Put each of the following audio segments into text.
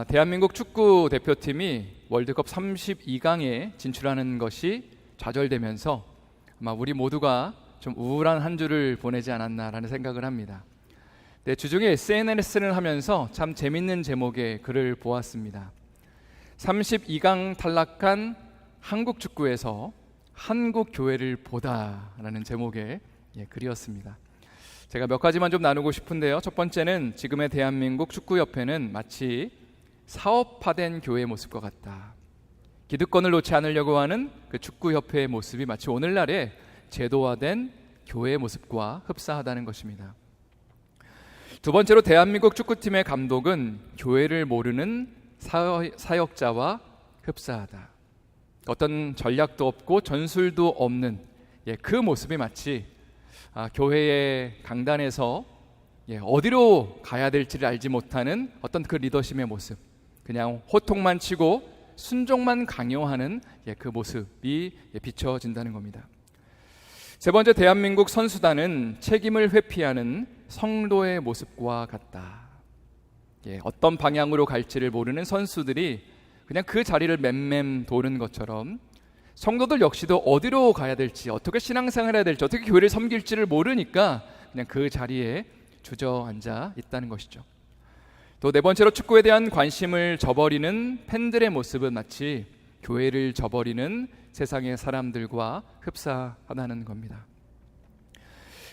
대한민국 축구 대표팀이 월드컵 32강에 진출하는 것이 좌절되면서 아마 우리 모두가 좀 우울한 한 주를 보내지 않았나라는 생각을 합니다. 주중에 SNS를 하면서 참 재밌는 제목의 글을 보았습니다. 32강 탈락한 한국 축구에서 한국 교회를 보다라는 제목의 글이었습니다. 제가 몇 가지만 좀 나누고 싶은데요. 첫 번째는 지금의 대한민국 축구협회는 마치 사업화된 교회의 모습과 같다. 기득권을 놓지 않으려고 하는 그 축구협회의 모습이 마치 오늘날의 제도화된 교회의 모습과 흡사하다는 것입니다. 두 번째로 대한민국 축구팀의 감독은 교회를 모르는 사역자와 흡사하다. 어떤 전략도 없고 전술도 없는 그 모습이 마치 교회의 강단에서 어디로 가야 될지를 알지 못하는 어떤 그 리더십의 모습, 그냥 호통만 치고 순종만 강요하는 그 모습이 비춰진다는 겁니다. 세 번째, 대한민국 선수단은 책임을 회피하는 성도의 모습과 같다. 어떤 방향으로 갈지를 모르는 선수들이 그냥 그 자리를 맴맴 도는 것처럼 성도들 역시도 어디로 가야 될지, 어떻게 신앙생활을 해야 될지, 어떻게 교회를 섬길지를 모르니까 그냥 그 자리에 주저앉아 있다는 것이죠. 또 네 번째로, 축구에 대한 관심을 저버리는 팬들의 모습은 마치 교회를 저버리는 세상의 사람들과 흡사하다는 겁니다.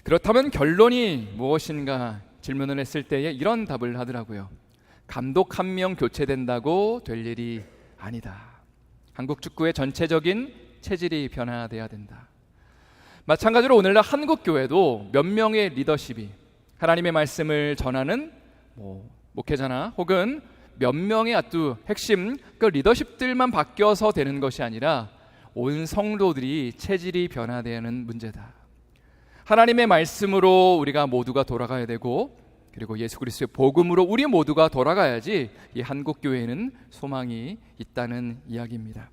그렇다면 결론이 무엇인가 질문을 했을 때에 이런 답을 하더라고요. 감독 한 명 교체된다고 될 일이 아니다. 한국 축구의 전체적인 체질이 변화돼야 된다. 마찬가지로 오늘날 한국 교회도 몇 명의 리더십이 하나님의 말씀을 전하는 목회자나 혹은 몇 명의 아주 핵심 그 리더십들만 바뀌어서 되는 것이 아니라 온 성도들이 체질이 변화되는 문제다. 하나님의 말씀으로 우리가 모두가 돌아가야 되고, 그리고 예수 그리스도의 복음으로 우리 모두가 돌아가야지 이 한국 교회에는 소망이 있다는 이야기입니다.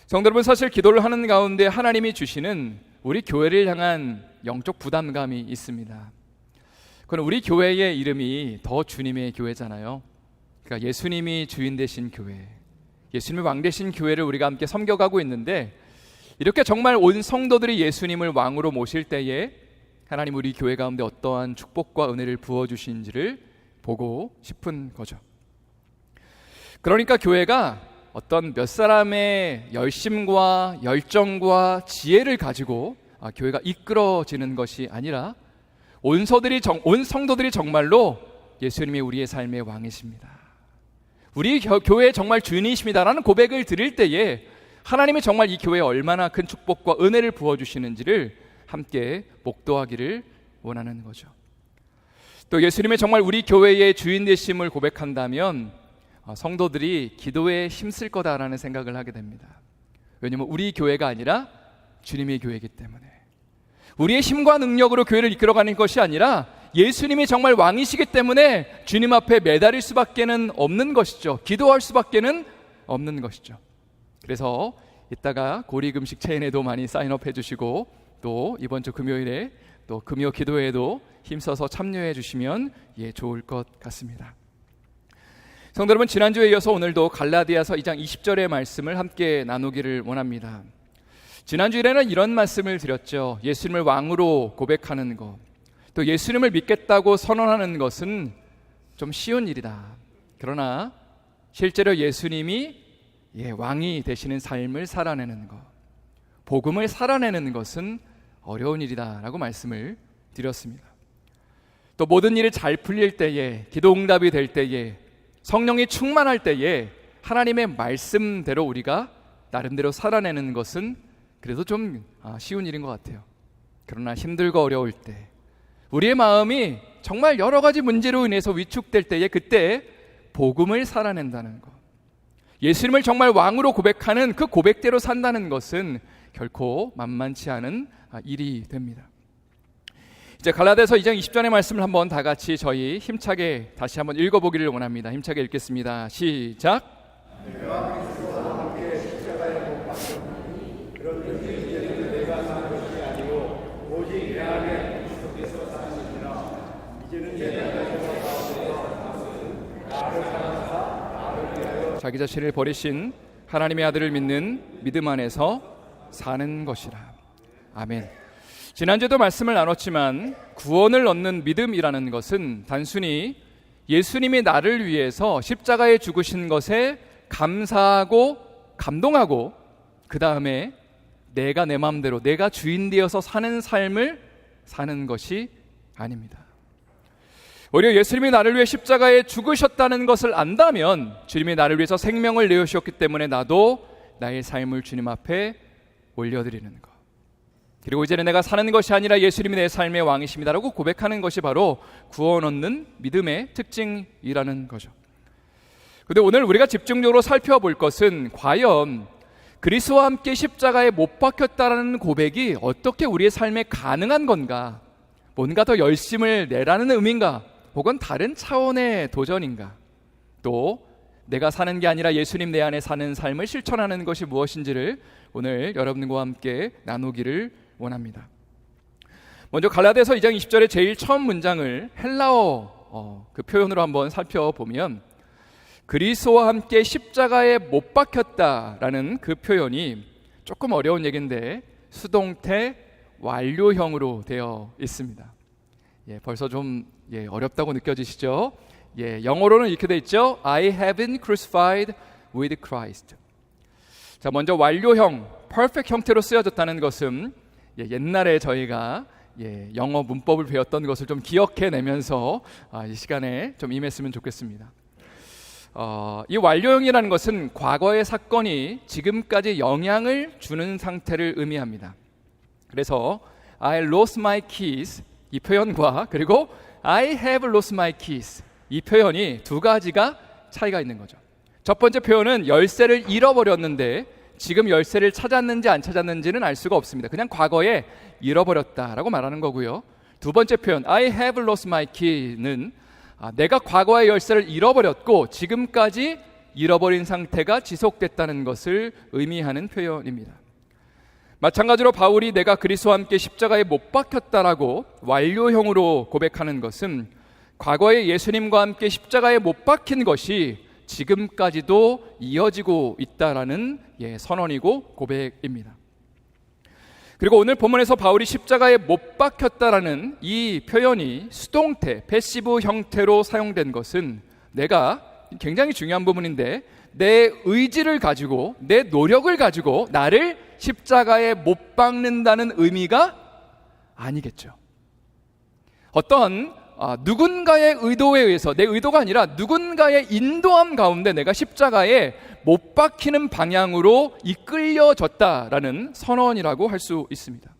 성도 여러분, 사실 기도를 하는 가운데 하나님이 주시는 우리 교회를 향한 영적 부담감이 있습니다. 그건 우리 교회의 이름이 더 주님의 교회잖아요. 그러니까 예수님이 주인 되신 교회, 예수님이 왕 되신 교회를 우리가 함께 섬겨가고 있는데, 이렇게 정말 온 성도들이 예수님을 왕으로 모실 때에 하나님 우리 교회 가운데 어떠한 축복과 은혜를 부어주신지를 보고 싶은 거죠. 그러니까 교회가 어떤 몇 사람의 열심과 열정과 지혜를 가지고 교회가 이끌어지는 것이 아니라 온 성도들이 정말로 예수님이 우리의 삶의 왕이십니다, 우리 교회의 정말 주인이십니다라는 고백을 드릴 때에 하나님이 정말 이 교회에 얼마나 큰 축복과 은혜를 부어주시는지를 함께 목도하기를 원하는 거죠. 또 예수님이 정말 우리 교회의 주인 되심을 고백한다면 성도들이 기도에 힘쓸 거다라는 생각을 하게 됩니다. 왜냐하면 우리 교회가 아니라 주님의 교회이기 때문에, 우리의 힘과 능력으로 교회를 이끌어가는 것이 아니라 예수님이 정말 왕이시기 때문에 주님 앞에 매달릴 수밖에는 없는 것이죠. 기도할 수밖에는 없는 것이죠. 그래서 이따가 고리금식 체인에도 많이 사인업 해주시고, 또 이번 주 금요일에 또 금요 기도회에도 힘써서 참여해 주시면 좋을 것 같습니다. 성도 여러분, 지난주에 이어서 오늘도 갈라디아서 2장 20절의 말씀을 함께 나누기를 원합니다. 지난주에는 이런 말씀을 드렸죠. 예수님을 왕으로 고백하는 것, 또 예수님을 믿겠다고 선언하는 것은 좀 쉬운 일이다. 그러나 실제로 예수님이 왕이 되시는 삶을 살아내는 것, 복음을 살아내는 것은 어려운 일이다 라고 말씀을 드렸습니다. 또 모든 일이 잘 풀릴 때에, 기도 응답이 될 때에, 성령이 충만할 때에 하나님의 말씀대로 우리가 나름대로 살아내는 것은 그래도 좀 쉬운 일인 것 같아요. 그러나 힘들고 어려울 때, 우리의 마음이 정말 여러 가지 문제로 인해서 위축될 때에, 그때 복음을 살아낸다는 것, 예수님을 정말 왕으로 고백하는 그 고백대로 산다는 것은 결코 만만치 않은 일이 됩니다. 이제 갈라디아서 2장 20절의 말씀을 한번 다 같이 저희 힘차게 다시 한번 읽어보기를 원합니다. 힘차게 읽겠습니다. 시작. 이제는 자기 자신을 버리신 하나님의 아들을 믿는 믿음 안에서 사는 것이라. 아멘. 지난주에도 말씀을 나눴지만 구원을 얻는 믿음이라는 것은 단순히 예수님이 나를 위해서 십자가에 죽으신 것에 감사하고 감동하고 그 다음에 내가 내 마음대로 내가 주인 되어서 사는 삶을 사는 것이 아닙니다. 오히려 예수님이 나를 위해 십자가에 죽으셨다는 것을 안다면 주님이 나를 위해서 생명을 내어주셨기 때문에 나도 나의 삶을 주님 앞에 올려드리는 것, 그리고 이제는 내가 사는 것이 아니라 예수님이 내 삶의 왕이십니다라고 고백하는 것이 바로 구원 얻는 믿음의 특징이라는 거죠. 그런데 오늘 우리가 집중적으로 살펴볼 것은 과연 그리스도와 함께 십자가에 못 박혔다라는 고백이 어떻게 우리의 삶에 가능한 건가, 뭔가 더 열심을 내라는 의미인가, 혹은 다른 차원의 도전인가, 또 내가 사는 게 아니라 예수님 내 안에 사는 삶을 실천하는 것이 무엇인지를 오늘 여러분과 함께 나누기를 원합니다. 먼저 갈라디아서 2장 20절의 제일 처음 문장을 헬라어 그 표현으로 한번 살펴보면 그리스도와 함께 십자가에 못 박혔다라는 그 표현이 조금 어려운 얘기인데 수동태 완료형으로 되어 있습니다. 벌써 좀 어렵다고 느껴지시죠? 영어로는 이렇게 되어 있죠. I have been crucified with Christ. 자, 먼저 완료형, perfect 형태로 쓰여졌다는 것은 옛날에 저희가 영어 문법을 배웠던 것을 좀 기억해내면서 이 시간에 좀 임했으면 좋겠습니다. 이 완료형이라는 것은 과거의 사건이 지금까지 영향을 주는 상태를 의미합니다. 그래서 I lost my keys 이 표현과 그리고 I have lost my keys 이 표현이 두 가지가 차이가 있는 거죠. 첫 번째 표현은 열쇠를 잃어버렸는데 지금 열쇠를 찾았는지 안 찾았는지는 알 수가 없습니다. 그냥 과거에 잃어버렸다라고 말하는 거고요. 두 번째 표현 I have lost my key는 내가 과거의 열쇠를 잃어버렸고 지금까지 잃어버린 상태가 지속됐다는 것을 의미하는 표현입니다. 마찬가지로 바울이 내가 그리스도와 함께 십자가에 못 박혔다라고 완료형으로 고백하는 것은 과거에 예수님과 함께 십자가에 못 박힌 것이 지금까지도 이어지고 있다라는 선언이고 고백입니다. 그리고 오늘 본문에서 바울이 십자가에 못 박혔다라는 이 표현이 수동태, 패시브 형태로 사용된 것은 내가 굉장히 중요한 부분인데 내 의지를 가지고 내 노력을 가지고 나를 십자가에 못 박는다는 의미가 아니겠죠. 어떤 누군가의 의도에 의해서 내 의도가 아니라 누군가의 인도함 가운데 내가 십자가에 못 박히는 방향으로 이끌려졌다라는 선언이라고 할 수 있습니다.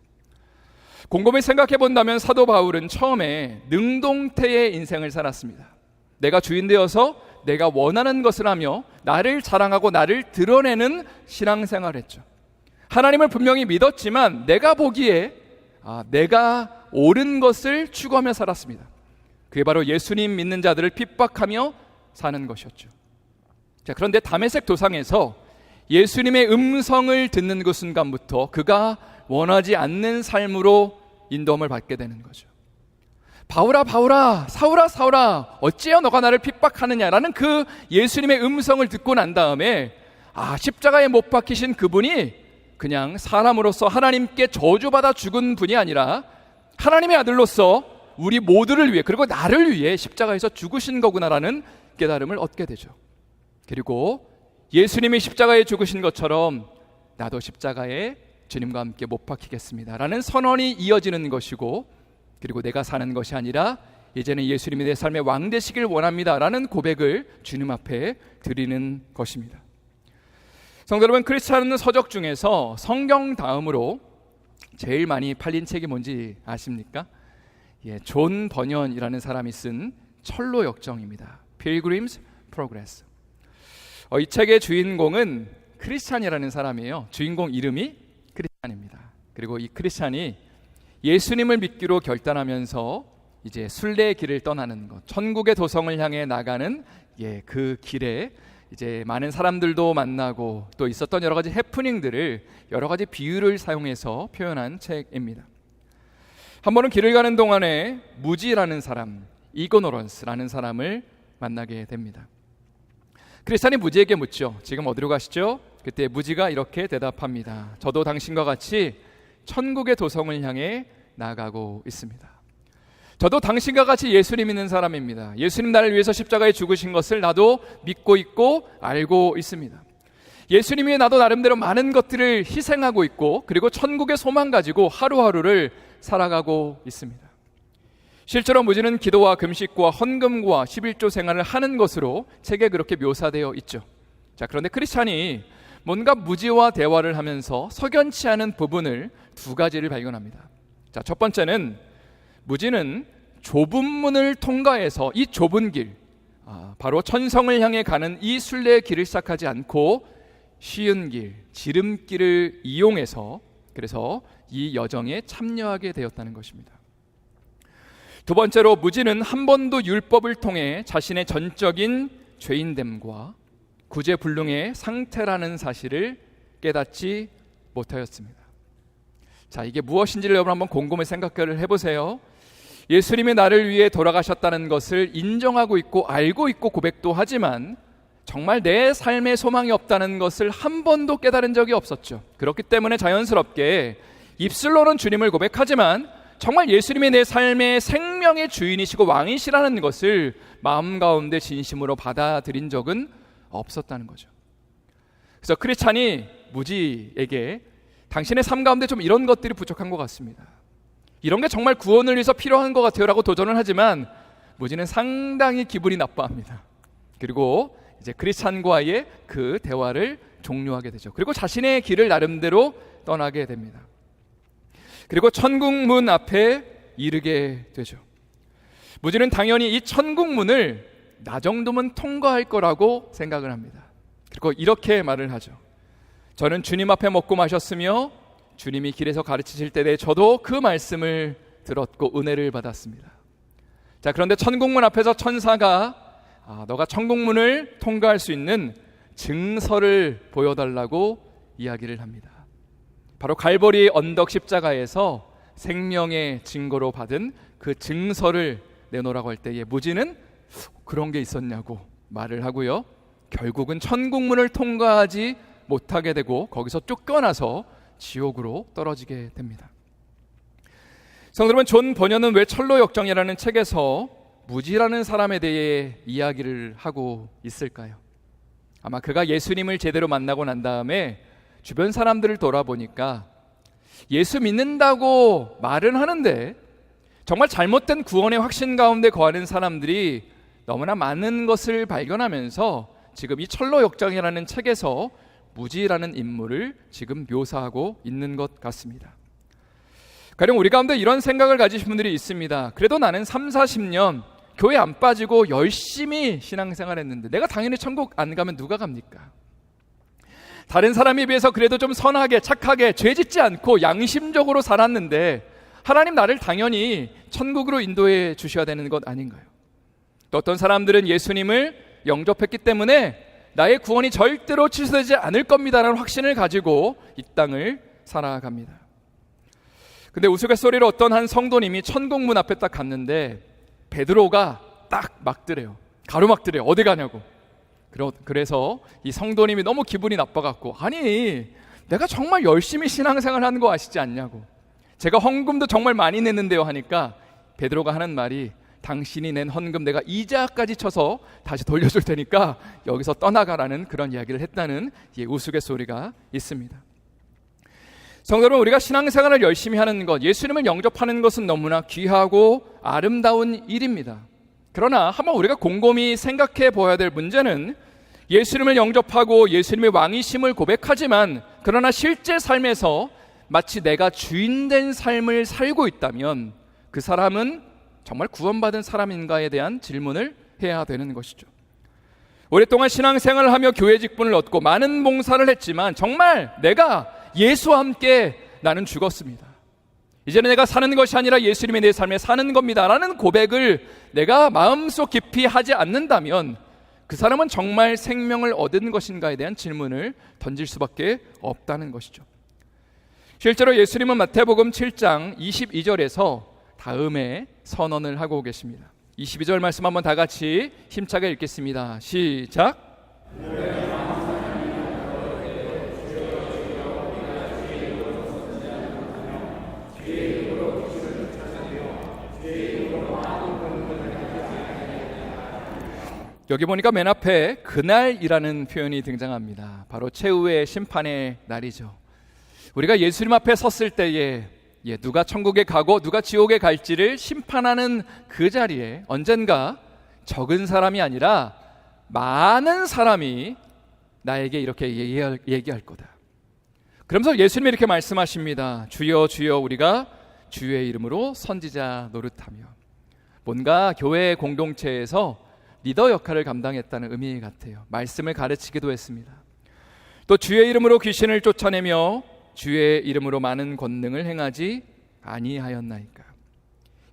곰곰이 생각해 본다면 사도 바울은 처음에 능동태의 인생을 살았습니다. 내가 주인 되어서 내가 원하는 것을 하며 나를 자랑하고 나를 드러내는 신앙생활을 했죠. 하나님을 분명히 믿었지만 내가 보기에 내가 옳은 것을 추구하며 살았습니다. 그게 바로 예수님 믿는 자들을 핍박하며 사는 것이었죠. 자, 그런데 다메섹 도상에서 예수님의 음성을 듣는 그 순간부터 그가 원하지 않는 삶으로 인도함을 받게 되는 거죠. 바울아 바울아 사울아 사울아 어찌하여 너가 나를 핍박하느냐라는 그 예수님의 음성을 듣고 난 다음에 십자가에 못 박히신 그분이 그냥 사람으로서 하나님께 저주받아 죽은 분이 아니라 하나님의 아들로서 우리 모두를 위해 그리고 나를 위해 십자가에서 죽으신 거구나라는 깨달음을 얻게 되죠. 그리고 예수님이 십자가에 죽으신 것처럼 나도 십자가에 주님과 함께 못 박히겠습니다 라는 선언이 이어지는 것이고, 그리고 내가 사는 것이 아니라 이제는 예수님이 내 삶의 왕 되시길 원합니다 라는 고백을 주님 앞에 드리는 것입니다. 성도 여러분, 크리스찬 서적 중에서 성경 다음으로 제일 많이 팔린 책이 뭔지 아십니까? 존 버년이라는 사람이 쓴 철로 역정입니다. Pilgrim's Progress. 이 책의 주인공은 크리스찬이라는 사람이에요. 주인공 이름이 크리스찬입니다. 그리고 이 크리스찬이 예수님을 믿기로 결단하면서 이제 순례의 길을 떠나는 것, 천국의 도성을 향해 나가는 그 길에 이제 많은 사람들도 만나고 또 있었던 여러 가지 해프닝들을 여러 가지 비유를 사용해서 표현한 책입니다. 한 번은 길을 가는 동안에 무지라는 사람, 이그노런스라는 사람을 만나게 됩니다. 크리스찬이 무지에게 묻죠. 지금 어디로 가시죠? 그때 무지가 이렇게 대답합니다. 저도 당신과 같이 천국의 도성을 향해 나아가고 있습니다. 저도 당신과 같이 예수님 믿는 사람입니다. 예수님 나를 위해서 십자가에 죽으신 것을 나도 믿고 있고 알고 있습니다. 예수님 위해 나도 나름대로 많은 것들을 희생하고 있고, 그리고 천국의 소망 가지고 하루하루를 살아가고 있습니다. 실제로 무지는 기도와 금식과 헌금과 11조 생활을 하는 것으로 책에 그렇게 묘사되어 있죠. 자, 그런데 크리스찬이 뭔가 무지와 대화를 하면서 석연치 않은 부분을 두 가지를 발견합니다. 자, 첫 번째는 무지는 좁은 문을 통과해서 이 좁은 길, 바로 천성을 향해 가는 이 순례의 길을 시작하지 않고 쉬운 길, 지름길을 이용해서 그래서 이 여정에 참여하게 되었다는 것입니다. 두 번째로 무지는 한 번도 율법을 통해 자신의 전적인 죄인됨과 구제불능의 상태라는 사실을 깨닫지 못하였습니다. 자, 이게 무엇인지를 여러분 한번 곰곰이 생각을 해보세요. 예수님이 나를 위해 돌아가셨다는 것을 인정하고 있고 알고 있고 고백도 하지만 정말 내 삶에 소망이 없다는 것을 한 번도 깨달은 적이 없었죠. 그렇기 때문에 자연스럽게 입술로는 주님을 고백하지만 정말 예수님이 내 삶의 생명의 주인이시고 왕이시라는 것을 마음 가운데 진심으로 받아들인 적은 없었다는 거죠. 그래서 크리스찬이 무지에게 당신의 삶 가운데 좀 이런 것들이 부족한 것 같습니다. 이런 게 정말 구원을 위해서 필요한 것 같아요 라고 도전을 하지만 무지는 상당히 기분이 나빠합니다. 그리고 이제 크리스찬과의 그 대화를 종료하게 되죠. 그리고 자신의 길을 나름대로 떠나게 됩니다. 그리고 천국 문 앞에 이르게 되죠. 무지는 당연히 이 천국 문을 나 정도면 통과할 거라고 생각을 합니다. 그리고 이렇게 말을 하죠. 저는 주님 앞에 먹고 마셨으며 주님이 길에서 가르치실 때에 저도 그 말씀을 들었고 은혜를 받았습니다. 자, 그런데 천국문 앞에서 천사가 너가 천국문을 통과할 수 있는 증서를 보여달라고 이야기를 합니다. 바로 갈보리 언덕 십자가에서 생명의 증거로 받은 그 증서를 내놓으라고 할 때에 무지는 그런 게 있었냐고 말을 하고요. 결국은 천국문을 통과하지 못하게 되고 거기서 쫓겨나서 지옥으로 떨어지게 됩니다. 성도 여러분, 존 버녀는 왜 철로 역정이라는 책에서 무지라는 사람에 대해 이야기를 하고 있을까요? 아마 그가 예수님을 제대로 만나고 난 다음에 주변 사람들을 돌아보니까 예수 믿는다고 말은 하는데 정말 잘못된 구원의 확신 가운데 거하는 사람들이 너무나 많은 것을 발견하면서 지금 이 철로 역정이라는 책에서 무지라는 인물을 지금 묘사하고 있는 것 같습니다. 가령 우리 가운데 이런 생각을 가지신 분들이 있습니다. 그래도 나는 3, 40년 교회 안 빠지고 열심히 신앙생활 했는데 내가 당연히 천국 안 가면 누가 갑니까? 다른 사람에 비해서 그래도 좀 선하게 착하게 죄 짓지 않고 양심적으로 살았는데 하나님 나를 당연히 천국으로 인도해 주셔야 되는 것 아닌가요? 또 어떤 사람들은 예수님을 영접했기 때문에 나의 구원이 절대로 취소되지 않을 겁니다라는 확신을 가지고 이 땅을 살아갑니다. 근데 우스갯소리로 어떤 한 성도님이 천국문 앞에 딱 갔는데 베드로가 딱 막더래요. 가로막더래요. 어디 가냐고. 그래서 이 성도님이 너무 기분이 나빠갖고 아니 내가 정말 열심히 신앙생활 하는 거 아시지 않냐고, 제가 헌금도 정말 많이 냈는데요 하니까 베드로가 하는 말이 당신이 낸 헌금 내가 이자까지 쳐서 다시 돌려줄 테니까 여기서 떠나가라는 그런 이야기를 했다는 우스갯소리가 있습니다. 성도 여러분, 우리가 신앙생활을 열심히 하는 것, 예수님을 영접하는 것은 너무나 귀하고 아름다운 일입니다. 그러나 한번 우리가 곰곰이 생각해 보아야 될 문제는 예수님을 영접하고 예수님의 왕이심을 고백하지만 그러나 실제 삶에서 마치 내가 주인된 삶을 살고 있다면 그 사람은 정말 구원받은 사람인가에 대한 질문을 해야 되는 것이죠. 오랫동안 신앙생활을 하며 교회 직분을 얻고 많은 봉사를 했지만 정말 내가 예수와 함께 나는 죽었습니다. 이제는 내가 사는 것이 아니라 예수님이 내 삶에 사는 겁니다 라는 고백을 내가 마음속 깊이 하지 않는다면 그 사람은 정말 생명을 얻은 것인가에 대한 질문을 던질 수밖에 없다는 것이죠. 실제로 예수님은 마태복음 7장 22절에서 다음에 선언을 하고 계십니다. 22절 말씀 한번 다 같이 힘차게 읽겠습니다. 시작. 여기 보니까 맨 앞에 그날이라는 표현이 등장합니다. 바로 최후의 심판의 날이죠. 우리가 예수님 앞에 섰을 때에 누가 천국에 가고 누가 지옥에 갈지를 심판하는 그 자리에 언젠가 적은 사람이 아니라 많은 사람이 나에게 이렇게 얘기할 거다. 그러면서 예수님이 이렇게 말씀하십니다. 주여 주여 우리가 주의 이름으로 선지자 노릇하며. 뭔가 교회 공동체에서 리더 역할을 감당했다는 의미 같아요. 말씀을 가르치기도 했습니다. 또 주의 이름으로 귀신을 쫓아내며 주의 이름으로 많은 권능을 행하지 아니하였나이까.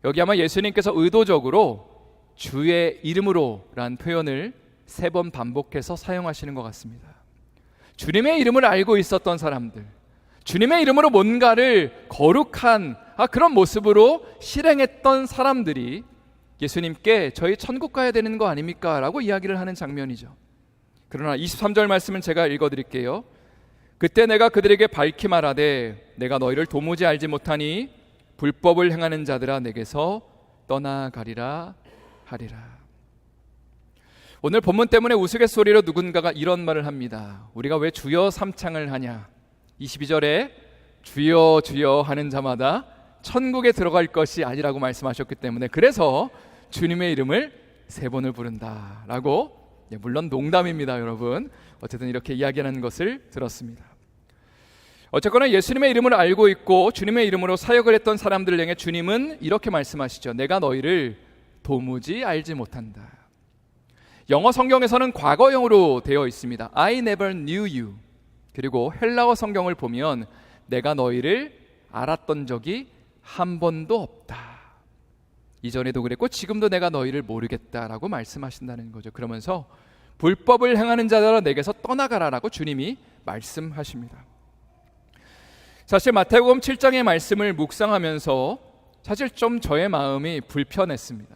여기 아마 예수님께서 의도적으로 주의 이름으로라는 표현을 3번 반복해서 사용하시는 것 같습니다. 주님의 이름을 알고 있었던 사람들, 주님의 이름으로 뭔가를 거룩한 그런 모습으로 실행했던 사람들이 예수님께 저희 천국 가야 되는 거 아닙니까? 라고 이야기를 하는 장면이죠. 그러나 23절 말씀은 제가 읽어드릴게요. 그때 내가 그들에게 밝히 말하되 내가 너희를 도무지 알지 못하니 불법을 행하는 자들아 내게서 떠나가리라 하리라. 오늘 본문 때문에 우스갯소리로 누군가가 이런 말을 합니다. 우리가 왜 주여 삼창을 하냐? 22절에 주여 주여 하는 자마다 천국에 들어갈 것이 아니라고 말씀하셨기 때문에 그래서 주님의 이름을 3번을 부른다라고, 물론 농담입니다 여러분. 어쨌든 이렇게 이야기하는 것을 들었습니다. 어쨌거나 예수님의 이름을 알고 있고 주님의 이름으로 사역을 했던 사람들을 향해 주님은 이렇게 말씀하시죠. 내가 너희를 도무지 알지 못한다. 영어 성경에서는 과거형으로 되어 있습니다. I never knew you. 그리고 헬라어 성경을 보면 내가 너희를 알았던 적이 한 번도 없다. 이전에도 그랬고 지금도 내가 너희를 모르겠다라고 말씀하신다는 거죠. 그러면서 불법을 행하는 자들아 내게서 떠나가라라고 주님이 말씀하십니다. 사실 마태복음 7장의 말씀을 묵상하면서 사실 좀 저의 마음이 불편했습니다.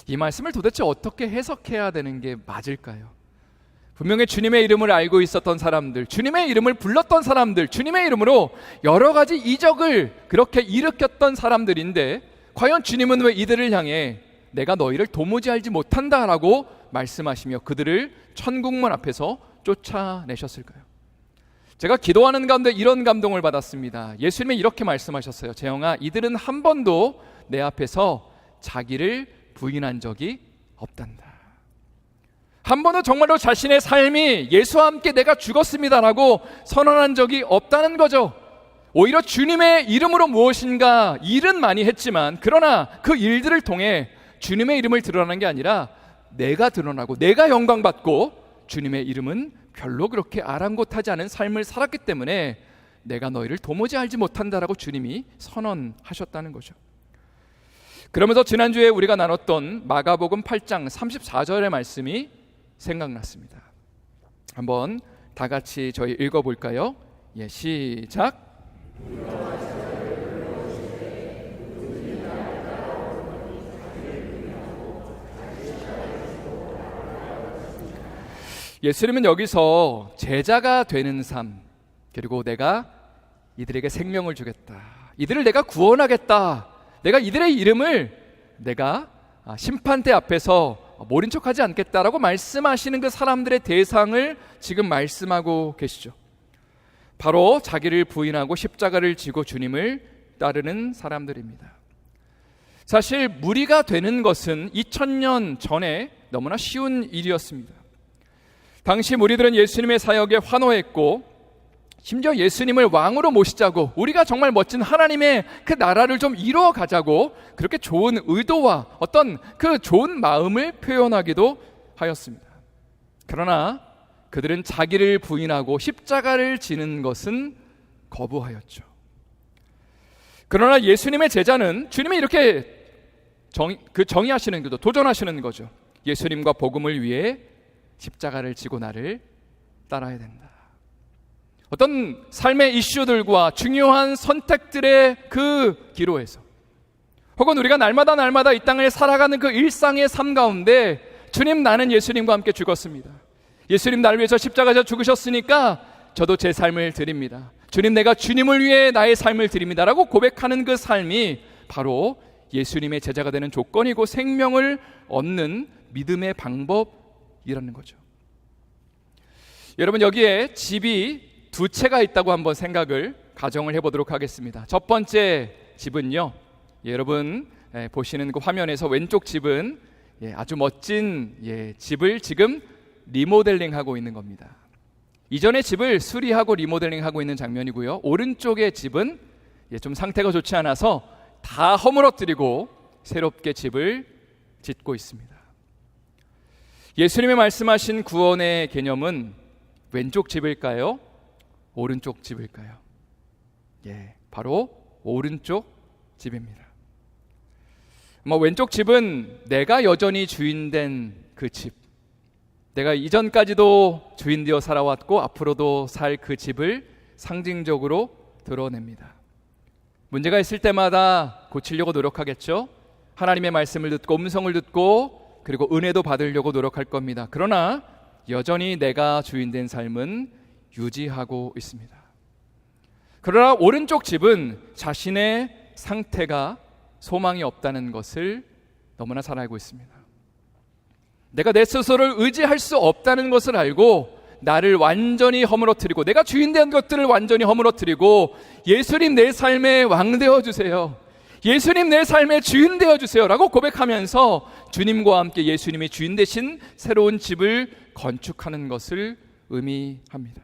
이 말씀을 도대체 어떻게 해석해야 되는 게 맞을까요? 분명히 주님의 이름을 알고 있었던 사람들, 주님의 이름을 불렀던 사람들, 주님의 이름으로 여러 가지 이적을 그렇게 일으켰던 사람들인데 과연 주님은 왜 이들을 향해 내가 너희를 도무지 알지 못한다라고 말씀하시며 그들을 천국문 앞에서 쫓아내셨을까요? 제가 기도하는 가운데 이런 감동을 받았습니다. 예수님이 이렇게 말씀하셨어요. 재영아, 이들은 한 번도 내 앞에서 자기를 부인한 적이 없단다. 한 번도 정말로 자신의 삶이 예수와 함께 내가 죽었습니다라고 선언한 적이 없다는 거죠. 오히려 주님의 이름으로 무엇인가 일은 많이 했지만 그러나 그 일들을 통해 주님의 이름을 드러나는 게 아니라 내가 드러나고 내가 영광받고 주님의 이름은 별로 그렇게 아랑곳하지 않은 삶을 살았기 때문에 내가 너희를 도무지 알지 못한다라고 주님이 선언하셨다는 거죠. 그러면서 지난주에 우리가 나눴던 마가복음 8장 34절의 말씀이 생각났습니다. 한번 다 같이 저희 읽어볼까요? 시작. 예수님은 여기서 제자가 되는 삶, 그리고 내가 이들에게 생명을 주겠다, 이들을 내가 구원하겠다, 내가 이들의 이름을 내가 심판대 앞에서 모른 척하지 않겠다라고 말씀하시는 그 사람들의 대상을 지금 말씀하고 계시죠. 바로 자기를 부인하고 십자가를 지고 주님을 따르는 사람들입니다. 사실 무리가 되는 것은 2000년 전에 너무나 쉬운 일이었습니다. 당시 무리들은 예수님의 사역에 환호했고 심지어 예수님을 왕으로 모시자고, 우리가 정말 멋진 하나님의 그 나라를 좀 이루어 가자고 그렇게 좋은 의도와 어떤 그 좋은 마음을 표현하기도 하였습니다. 그러나 그들은 자기를 부인하고 십자가를 지는 것은 거부하였죠. 그러나 예수님의 제자는 주님이 이렇게 정의하시는 거죠. 도전하시는 거죠. 예수님과 복음을 위해 십자가를 지고 나를 따라야 된다. 어떤 삶의 이슈들과 중요한 선택들의 그 기로에서, 혹은 우리가 날마다 이 땅을 살아가는 그 일상의 삶 가운데 주님, 나는 예수님과 함께 죽었습니다. 예수님 나를 위해서 십자가에서 죽으셨으니까 저도 제 삶을 드립니다. 주님, 내가 주님을 위해 나의 삶을 드립니다 라고 고백하는 그 삶이 바로 예수님의 제자가 되는 조건이고 생명을 얻는 믿음의 방법이라는 거죠. 여러분, 여기에 집이 두 채가 있다고 한번 가정을 해보도록 하겠습니다. 첫 번째 집은요, 여러분 보시는 그 화면에서 왼쪽 집은 아주 멋진 집을 지금 리모델링하고 있는 겁니다. 이전의 집을 수리하고 리모델링하고 있는 장면이고요. 오른쪽의 집은 좀 상태가 좋지 않아서 다 허물어뜨리고 새롭게 집을 짓고 있습니다. 예수님이 말씀하신 구원의 개념은 왼쪽 집일까요? 오른쪽 집일까요? 바로 오른쪽 집입니다. 왼쪽 집은 내가 여전히 주인된 그 집, 내가 이전까지도 주인되어 살아왔고 앞으로도 살 그 집을 상징적으로 드러냅니다. 문제가 있을 때마다 고치려고 노력하겠죠. 하나님의 말씀을 듣고 음성을 듣고 그리고 은혜도 받으려고 노력할 겁니다. 그러나 여전히 내가 주인된 삶은 유지하고 있습니다. 그러나 오른쪽 집은 자신의 상태가 소망이 없다는 것을 너무나 잘 알고 있습니다. 내가 내 스스로를 의지할 수 없다는 것을 알고 나를 완전히 허물어뜨리고 내가 주인된 것들을 완전히 허물어뜨리고 예수님 내 삶의 왕 되어주세요, 예수님 내 삶의 주인 되어주세요 라고 고백하면서 주님과 함께 예수님이 주인 되신 새로운 집을 건축하는 것을 의미합니다.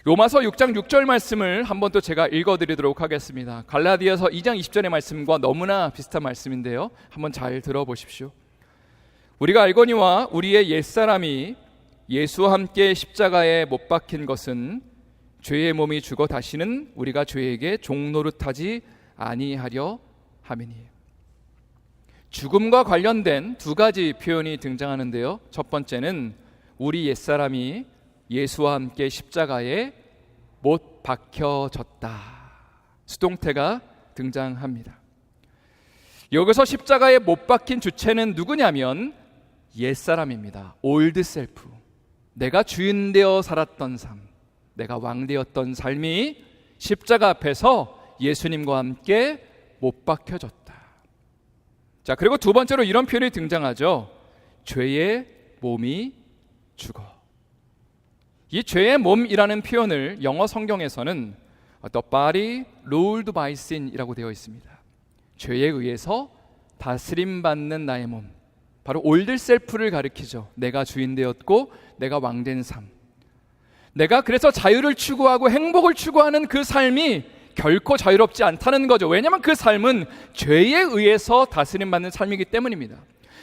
로마서 6장 6절 말씀을 한번 또 제가 읽어드리도록 하겠습니다. 갈라디아서 2장 20절의 말씀과 너무나 비슷한 말씀인데요, 한번 잘 들어보십시오. 우리가 알거니와 우리의 옛사람이 예수와 함께 십자가에 못 박힌 것은 죄의 몸이 죽어 다시는 우리가 죄에게 종노릇하지 아니하려 함이니. 죽음과 관련된 두 가지 표현이 등장하는데요, 첫 번째는 우리 옛사람이 예수와 함께 십자가에 못 박혀졌다, 수동태가 등장합니다. 여기서 십자가에 못 박힌 주체는 누구냐면 옛사람입니다. 올드 셀프, 내가 주인 되어 살았던 삶, 내가 왕 되었던 삶이 십자가 앞에서 예수님과 함께 못 박혀졌다. 자, 그리고 두 번째로 이런 표현이 등장하죠. 죄의 몸이 죽어. 이 죄의 몸이라는 표현을 영어 성경에서는 The body ruled by sin이라고 되어 있습니다. 죄에 의해서 다스림받는 나의 몸, 바로 올드 셀프를 가리키죠. 내가 주인 되었고 내가 왕된 삶, 내가 그래서 자유를 추구하고 행복을 추구하는 그 삶이 결코 자유롭지 않다는 거죠. 왜냐하면 그 삶은 죄에 의해서 다스림받는 삶이기 때문입니다.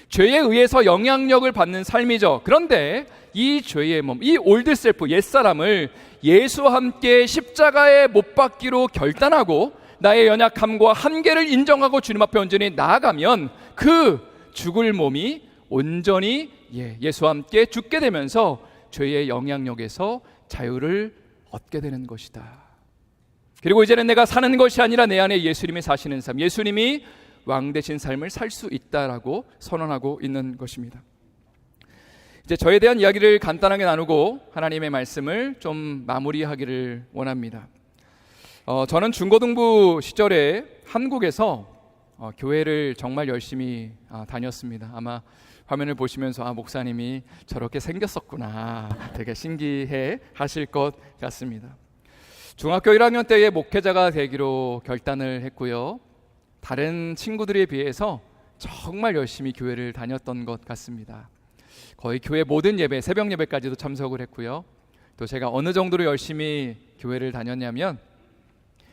죄에 의해서 영향력을 받는 삶이죠. 그런데 이 죄의 몸, 이 올드 셀프, 옛사람을 예수와 함께 십자가에 못 박기로 결단하고 나의 연약함과 한계를 인정하고 주님 앞에 온전히 나아가면 그 죽을 몸이 온전히 예수와 함께 죽게 되면서 죄의 영향력에서 자유를 얻게 되는 것이다. 그리고 이제는 내가 사는 것이 아니라 내 안에 예수님이 사시는 삶, 예수님이 왕 되신 삶을 살 수 있다라고 선언하고 있는 것입니다. 이제 저에 대한 이야기를 간단하게 나누고 하나님의 말씀을 좀 마무리하기를 원합니다. 저는 중고등부 시절에 한국에서 교회를 정말 열심히 다녔습니다. 아마 화면을 보시면서 목사님이 저렇게 생겼었구나, 되게 신기해 하실 것 같습니다. 중학교 1학년 때에 목회자가 되기로 결단을 했고요, 다른 친구들에 비해서 정말 열심히 교회를 다녔던 것 같습니다. 거의 교회 모든 예배, 새벽 예배까지도 참석을 했고요. 또 제가 어느 정도로 열심히 교회를 다녔냐면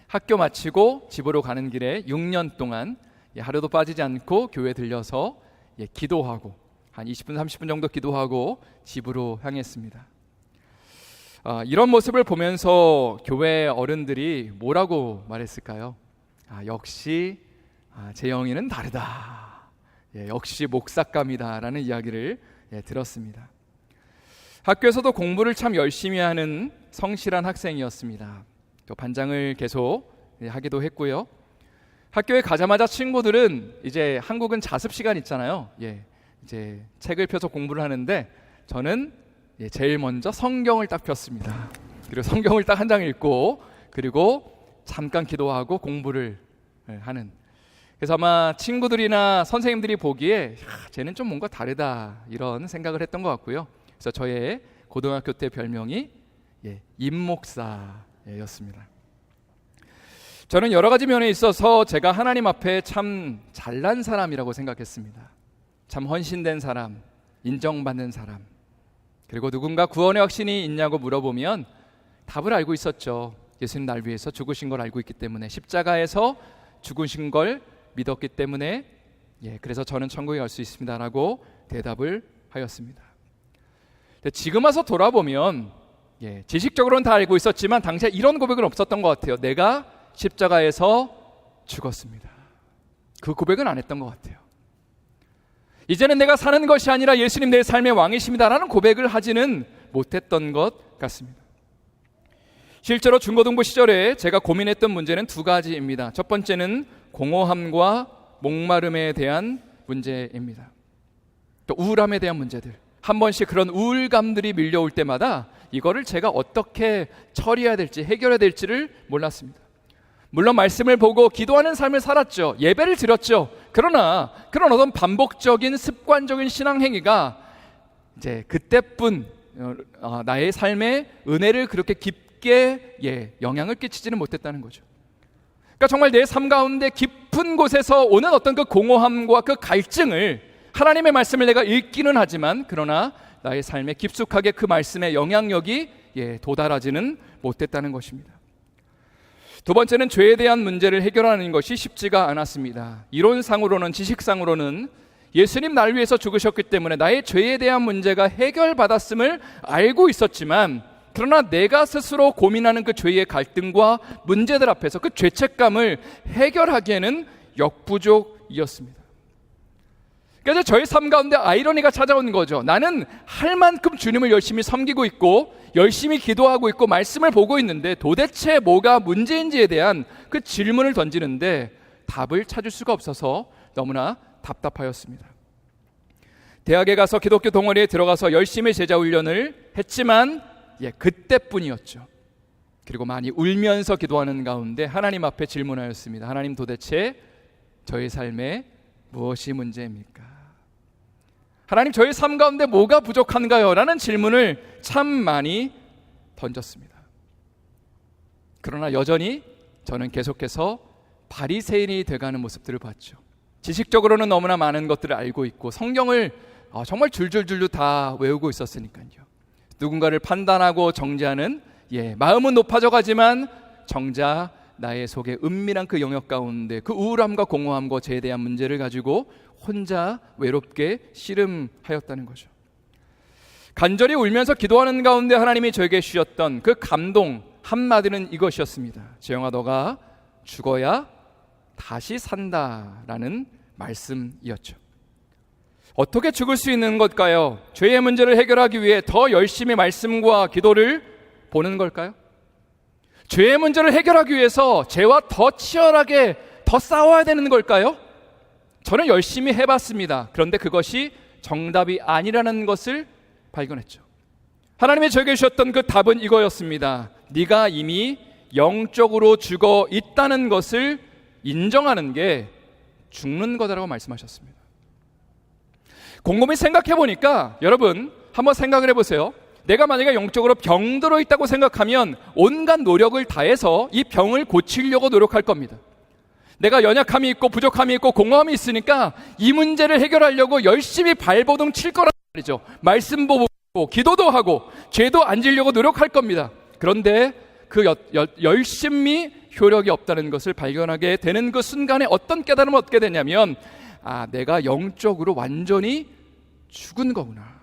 학교 마치고 집으로 가는 길에 6년 동안 하루도 빠지지 않고 교회 들려서 기도하고 한 20분 30분 정도 기도하고 집으로 향했습니다. 이런 모습을 보면서 교회 어른들이 뭐라고 말했을까요? 역시 재영이는 다르다, 역시 목사감이다 라는 이야기를 들었습니다. 학교에서도 공부를 참 열심히 하는 성실한 학생이었습니다. 또 반장을 계속 하기도 했고요. 학교에 가자마자 친구들은 이제 한국은 자습 시간 있잖아요. 이제 책을 펴서 공부를 하는데 저는 제일 먼저 성경을 딱 폈습니다. 그리고 성경을 딱 한 장 읽고 그리고 잠깐 기도하고 공부를 하는. 그래서 아마 친구들이나 선생님들이 보기에 쟤는 좀 뭔가 다르다 이런 생각을 했던 것 같고요. 그래서 저의 고등학교 때 별명이 임목사였습니다. 저는 여러 가지 면에 있어서 제가 하나님 앞에 참 잘난 사람이라고 생각했습니다. 참 헌신된 사람, 인정받는 사람, 그리고 누군가 구원의 확신이 있냐고 물어보면 답을 알고 있었죠. 예수님 날 위해서 죽으신 걸 알고 있기 때문에, 십자가에서 죽으신 걸 믿었기 때문에 그래서 저는 천국에 갈 수 있습니다 라고 대답을 하였습니다. 지금 와서 돌아보면 지식적으로는 다 알고 있었지만 당시에 이런 고백은 없었던 것 같아요. 내가 십자가에서 죽었습니다. 그 고백은 안 했던 것 같아요. 이제는 내가 사는 것이 아니라 예수님 내 삶의 왕이십니다 라는 고백을 하지는 못했던 것 같습니다. 실제로 중고등부 시절에 제가 고민했던 문제는 두 가지입니다. 첫 번째는 공허함과 목마름에 대한 문제입니다. 또 우울함에 대한 문제들. 한 번씩 그런 우울감들이 밀려올 때마다 이거를 제가 어떻게 처리해야 될지, 해결해야 될지를 몰랐습니다. 물론 말씀을 보고 기도하는 삶을 살았죠. 예배를 드렸죠. 그러나 그런 어떤 반복적인 습관적인 신앙 행위가 이제 그때뿐 나의 삶에 은혜를 그렇게 깊게 영향을 끼치지는 못했다는 거죠. 그러니까 정말 내 삶 가운데 깊은 곳에서 오는 어떤 그 공허함과 그 갈증을, 하나님의 말씀을 내가 읽기는 하지만 그러나 나의 삶에 깊숙하게 그 말씀의 영향력이 도달하지는 못했다는 것입니다. 두 번째는 죄에 대한 문제를 해결하는 것이 쉽지가 않았습니다. 이론상으로는, 지식상으로는 예수님 날 위해서 죽으셨기 때문에 나의 죄에 대한 문제가 해결받았음을 알고 있었지만, 그러나 내가 스스로 고민하는 그 죄의 갈등과 문제들 앞에서 그 죄책감을 해결하기에는 역부족이었습니다. 그래서 저의 삶 가운데 아이러니가 찾아오는 거죠. 나는 할 만큼 주님을 열심히 섬기고 있고 열심히 기도하고 있고 말씀을 보고 있는데 도대체 뭐가 문제인지에 대한 그 질문을 던지는데 답을 찾을 수가 없어서 너무나 답답하였습니다. 대학에 가서 기독교 동아리에 들어가서 열심히 제자 훈련을 했지만 그때뿐이었죠. 그리고 많이 울면서 기도하는 가운데 하나님 앞에 질문하였습니다. 하나님, 도대체 저의 삶에 무엇이 문제입니까? 하나님, 저의 삶 가운데 뭐가 부족한가요? 라는 질문을 참 많이 던졌습니다. 그러나 여전히 저는 계속해서 바리새인이 돼가는 모습들을 봤죠. 지식적으로는 너무나 많은 것들을 알고 있고 성경을 정말 줄줄줄줄 다 외우고 있었으니까요. 누군가를 판단하고 정죄하는 마음은 높아져 가지만 정작 나의 속에 은밀한 그 영역 가운데 그 우울함과 공허함과 죄에 대한 문제를 가지고 혼자 외롭게 씨름하였다는 거죠. 간절히 울면서 기도하는 가운데 하나님이 저에게 주셨던 그 감동 한마디는 이것이었습니다. 재영아, 너가 죽어야 다시 산다라는 말씀이었죠. 어떻게 죽을 수 있는 걸까요? 죄의 문제를 해결하기 위해 더 열심히 말씀과 기도를 보는 걸까요? 죄의 문제를 해결하기 위해서 죄와 더 치열하게 더 싸워야 되는 걸까요? 저는 열심히 해봤습니다. 그런데 그것이 정답이 아니라는 것을 발견했죠. 하나님이 저에게 주셨던 그 답은 이거였습니다. 네가 이미 영적으로 죽어 있다는 것을 인정하는 게 죽는 거다라고 말씀하셨습니다. 곰곰이 생각해 보니까 여러분 한번 생각을 해보세요. 내가 만약에 영적으로 병들어 있다고 생각하면 온갖 노력을 다해서 이 병을 고치려고 노력할 겁니다. 내가 연약함이 있고 부족함이 있고 공허함이 있으니까 이 문제를 해결하려고 열심히 발버둥 칠 거란 말이죠. 말씀 보고 기도도 하고 죄도 안 지려고 노력할 겁니다. 그런데 그 열심히 효력이 없다는 것을 발견하게 되는 그 순간에 어떤 깨달음을 얻게 되냐면, 내가 영적으로 완전히 죽은 거구나.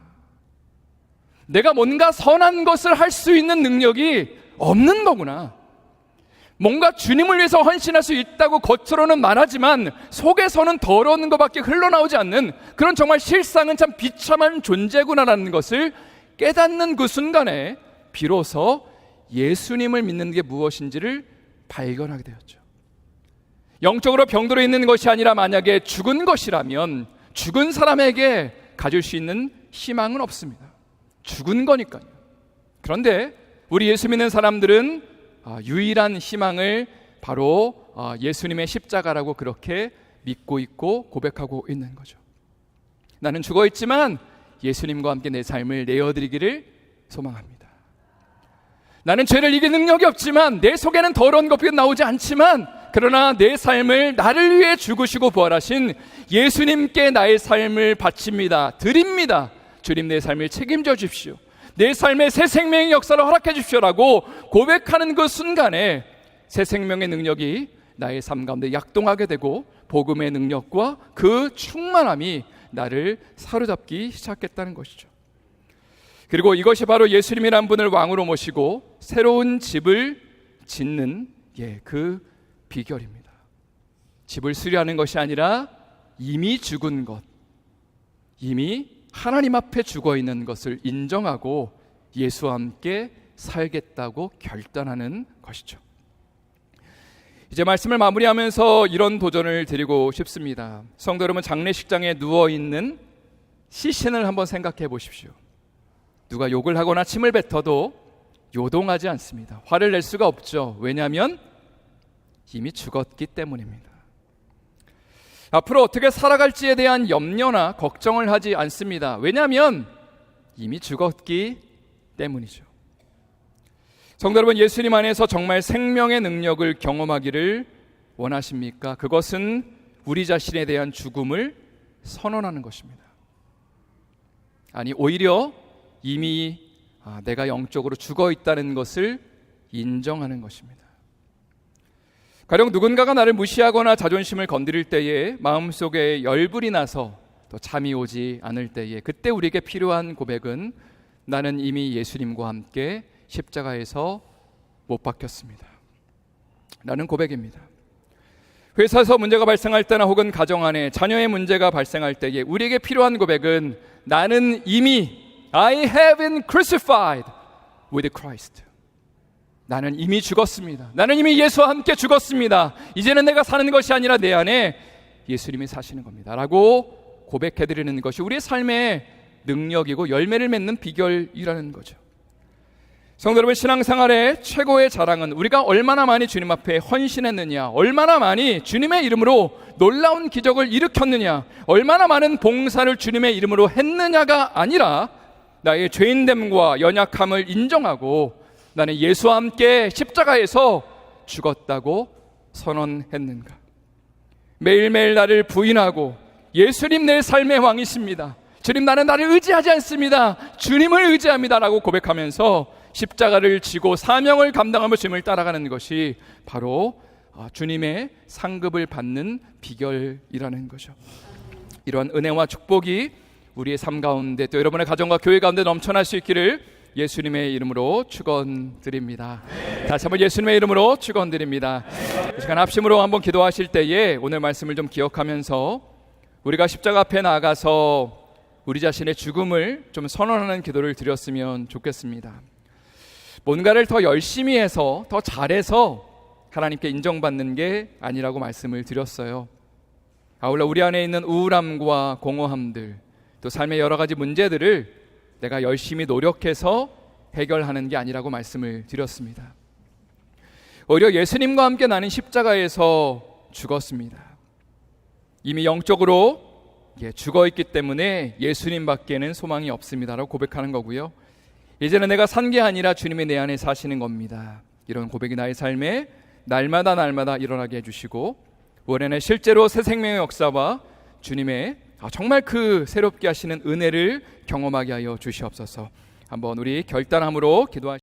내가 뭔가 선한 것을 할 수 있는 능력이 없는 거구나. 뭔가 주님을 위해서 헌신할 수 있다고 겉으로는 말하지만 속에서는 더러운 것밖에 흘러나오지 않는 그런 정말 실상은 참 비참한 존재구나라는 것을 깨닫는 그 순간에 비로소 예수님을 믿는 게 무엇인지를 발견하게 되었죠. 영적으로 병들어 있는 것이 아니라 만약에 죽은 것이라면 죽은 사람에게 가질 수 있는 희망은 없습니다. 죽은 거니까요. 그런데 우리 예수 믿는 사람들은 유일한 희망을 바로 예수님의 십자가라고 그렇게 믿고 있고 고백하고 있는 거죠. 나는 죽어 있지만 예수님과 함께 내 삶을 내어드리기를 소망합니다. 나는 죄를 이길 능력이 없지만, 내 속에는 더러운 것밖에 나오지 않지만, 그러나 내 삶을 나를 위해 죽으시고 부활하신 예수님께 나의 삶을 바칩니다. 드립니다. 주님, 내 삶을 책임져 주십시오. 내 삶에 새 생명의 역사를 허락해 주십시오라고 고백하는 그 순간에 새 생명의 능력이 나의 삶 가운데 약동하게 되고, 복음의 능력과 그 충만함이 나를 사로잡기 시작했다는 것이죠. 그리고 이것이 바로 예수님이란 분을 왕으로 모시고 새로운 집을 짓는 그 비결입니다. 집을 수리하는 것이 아니라 이미 죽은 것, 이미 하나님 앞에 죽어 있는 것을 인정하고 예수와 함께 살겠다고 결단하는 것이죠. 이제 말씀을 마무리하면서 이런 도전을 드리고 싶습니다. 성도 여러분, 장례식장에 누워있는 시신을 한번 생각해 보십시오. 누가 욕을 하거나 침을 뱉어도 요동하지 않습니다. 화를 낼 수가 없죠. 왜냐하면 이미 죽었기 때문입니다. 앞으로 어떻게 살아갈지에 대한 염려나 걱정을 하지 않습니다. 왜냐하면 이미 죽었기 때문이죠. 성도 여러분, 예수님 안에서 정말 생명의 능력을 경험하기를 원하십니까? 그것은 우리 자신에 대한 죽음을 선언하는 것입니다. 아니, 오히려 이미 내가 영적으로 죽어 있다는 것을 인정하는 것입니다. 가령 누군가가 나를 무시하거나 자존심을 건드릴 때에 마음속에 열불이 나서 또 잠이 오지 않을 때에, 그때 우리에게 필요한 고백은 나는 이미 예수님과 함께 십자가에서 못 박혔습니다. 라는 고백입니다. 회사에서 문제가 발생할 때나 혹은 가정 안에 자녀의 문제가 발생할 때에 우리에게 필요한 고백은 나는 이미 I have been crucified with Christ. 나는 이미 죽었습니다. 나는 이미 예수와 함께 죽었습니다. 이제는 내가 사는 것이 아니라 내 안에 예수님이 사시는 겁니다. 라고 고백해드리는 것이 우리의 삶의 능력이고 열매를 맺는 비결이라는 거죠. 성도 여러분, 신앙생활의 최고의 자랑은 우리가 얼마나 많이 주님 앞에 헌신했느냐, 얼마나 많이 주님의 이름으로 놀라운 기적을 일으켰느냐, 얼마나 많은 봉사를 주님의 이름으로 했느냐가 아니라 나의 죄인됨과 연약함을 인정하고 나는 예수와 함께 십자가에서 죽었다고 선언했는가. 매일매일 나를 부인하고 예수님 내 삶의 왕이십니다, 주님 나는 나를 의지하지 않습니다, 주님을 의지합니다 라고 고백하면서 십자가를 지고 사명을 감당하며 주님을 따라가는 것이 바로 주님의 상급을 받는 비결이라는 거죠. 이러한 은혜와 축복이 우리의 삶 가운데 또 여러분의 가정과 교회 가운데 넘쳐날 수 있기를 예수님의 이름으로 축원드립니다. 다시 한번 예수님의 이름으로 축원드립니다. 이 시간 합심으로 한번 기도하실 때에 오늘 말씀을 좀 기억하면서 우리가 십자가 앞에 나가서 우리 자신의 죽음을 좀 선언하는 기도를 드렸으면 좋겠습니다. 뭔가를 더 열심히 해서 더 잘해서 하나님께 인정받는 게 아니라고 말씀을 드렸어요. 아울러 우리 안에 있는 우울함과 공허함들, 또 삶의 여러 가지 문제들을 내가 열심히 노력해서 해결하는 게 아니라고 말씀을 드렸습니다. 오히려 예수님과 함께 나는 십자가에서 죽었습니다. 이미 영적으로 죽어있기 때문에 예수님밖에는 소망이 없습니다라고 고백하는 거고요. 이제는 내가 산 게 아니라 주님이 내 안에 사시는 겁니다. 이런 고백이 나의 삶에 날마다 일어나게 해주시고 올해는 실제로 새 생명의 역사와 주님의 정말 그 새롭게 하시는 은혜를 경험하게 하여 주시옵소서. 한번 우리 결단함으로 기도하시죠.